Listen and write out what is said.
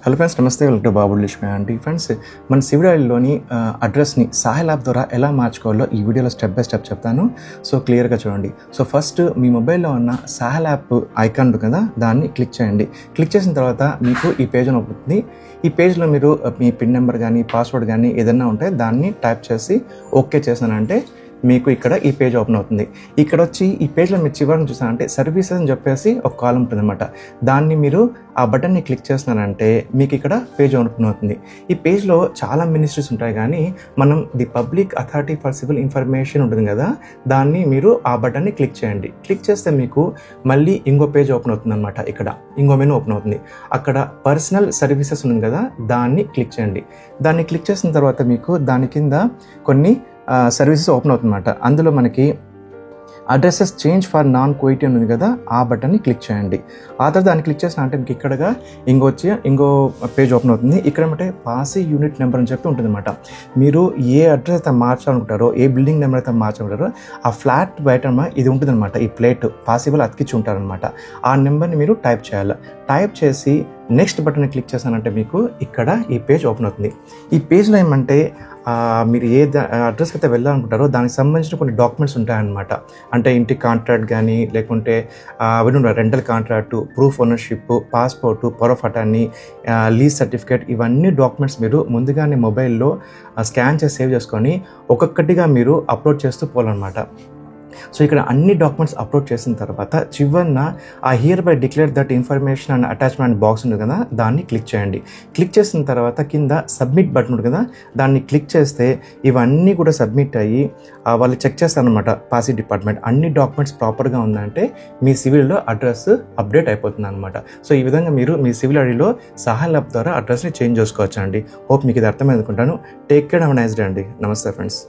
Hello friends, నమస్తే. Welcome to Babul లిష్మి అండి. Friends, మన సివిల్ ఐడిలోని అడ్రస్ని సాహెల్ యాప్ ద్వారా ఎలా మార్చుకోవాలో ఈ వీడియోలో స్టెప్ బై స్టెప్ చెప్తాను. సో క్లియర్గా చూడండి. సో ఫస్ట్ మీ మొబైల్లో ఉన్న సాహెల్ యాప్ ఐకాన్ ఉంది కదా, దాన్ని క్లిక్ చేయండి. క్లిక్ చేసిన తర్వాత మీకు ఈ పేజ్ అవుతుంది. ఈ పేజ్లో మీరు మీ పిన్ నెంబర్ కానీ పాస్వర్డ్ కానీ ఏదైనా ఉంటే దాన్ని టైప్ చేసి ఓకే చేశానంటే మీకు ఇక్కడ ఈ పేజ్ ఓపెన్ అవుతుంది. ఇక్కడ వచ్చి ఈ పేజ్లో మీరు చివరిని చూసానంటే సర్వీసెస్ అని చెప్పేసి ఒక కాలం ఉంటుంది అనమాట. దాన్ని మీరు ఆ బటన్ని క్లిక్ చేస్తున్నారంటే మీకు ఇక్కడ పేజ్ ఓపెన్ అవుతుంది. ఈ పేజ్లో చాలా మినిస్ట్రీస్ ఉంటాయి, కానీ మనం the public authority for civil information ఉంటుంది కదా, దాన్ని మీరు ఆ బటన్ని క్లిక్ చేయండి. క్లిక్ చేస్తే మీకు మళ్ళీ ఇంకో పేజ్ ఓపెన్ అవుతుంది అనమాట. ఇక్కడ ఇంకో మెనూ ఓపెన్ అవుతుంది. అక్కడ పర్సనల్ సర్వీసెస్ ఉంది కదా, దాన్ని క్లిక్ చేయండి. దాన్ని క్లిక్ చేసిన తర్వాత మీకు దాని కింద కొన్ని సర్వీసెస్ ఓపెన్ అవుతుందన్నమాట. అందులో మనకి అడ్రసెస్ చేంజ్ ఫర్ నాన్ కోయిటీ ఉంది కదా, ఆ బటన్ని క్లిక్ చేయండి. ఆ తర్వాత దాన్ని క్లిక్ చేసిన అంటే మీకు ఇక్కడగా ఇంకో పేజ్ ఓపెన్ అవుతుంది. ఇక్కడ ఏమంటే పాసీ యూనిట్ నెంబర్ అని చెప్పి ఉంటుంది అనమాట. మీరు ఏ అడ్రస్ అయితే మార్చాలనుకుంటారో, ఏ బిల్డింగ్ నెంబర్ అయితే మార్చాలనుకుంటారో ఆ ఫ్లాట్ బయట ఇది ఉంటుంది అనమాట. ఈ ప్లేట్ పాసిబుల్ అతికించి ఉంటారనమాట. ఆ నెంబర్ని మీరు టైప్ చేయాలి. టైప్ చేసి నెక్స్ట్ బటన్ని క్లిక్ చేశానంటే మీకు ఇక్కడ ఈ పేజ్ ఓపెన్ అవుతుంది. ఈ పేజ్లో ఏమంటే మీరు ఏ అడ్రస్కి అయితే వెళ్ళాలనుకుంటారో దానికి సంబంధించిన కొన్ని డాక్యుమెంట్స్ ఉంటాయన్నమాట. అంటే ఇంటి కాంట్రాక్ట్ కానీ, లేకుంటే rental contract, proof ownership, passport, power of attorney, lease certificate, ఇవన్నీ డాక్యుమెంట్స్ మీరు ముందుగానే మొబైల్లో స్కాన్ చేసి సేవ్ చేసుకొని ఒక్కొక్కటిగా మీరు అప్లోడ్ చేస్తూ పోవాలన్నమాట. సో ఇక్కడ అన్ని డాక్యుమెంట్స్ అప్లోడ్ చేసిన తర్వాత చివరిన ఆ here by declare that information and attachment box ఉంది కదా, దాన్ని క్లిక్ చేయండి. క్లిక్ చేసిన తర్వాత కింద సబ్మిట్ బటన్ ఉంది కదా, దాన్ని క్లిక్ చేస్తే ఇవన్నీ కూడా సబ్మిట్ అయ్యి వాళ్ళు చెక్ చేస్తారనమాట. పాసీ డిపార్ట్మెంట్ అన్ని డాక్యుమెంట్స్ ప్రాపర్గా ఉందంటే మీ సివిల్లో అడ్రస్ అప్డేట్ అయిపోతుంది అనమాట. సో ఈ విధంగా మీరు మీ సివిల్ ఐడిలో సాహెల్ యాప్ ద్వారా అడ్రస్ని చేంజ్ చేసుకోవచ్చు అండి. హోప్ మీకు ఇది అర్థమైంది అనుకుంటాను. Take care, have a nice day అండి. నమస్తే ఫ్రెండ్స్.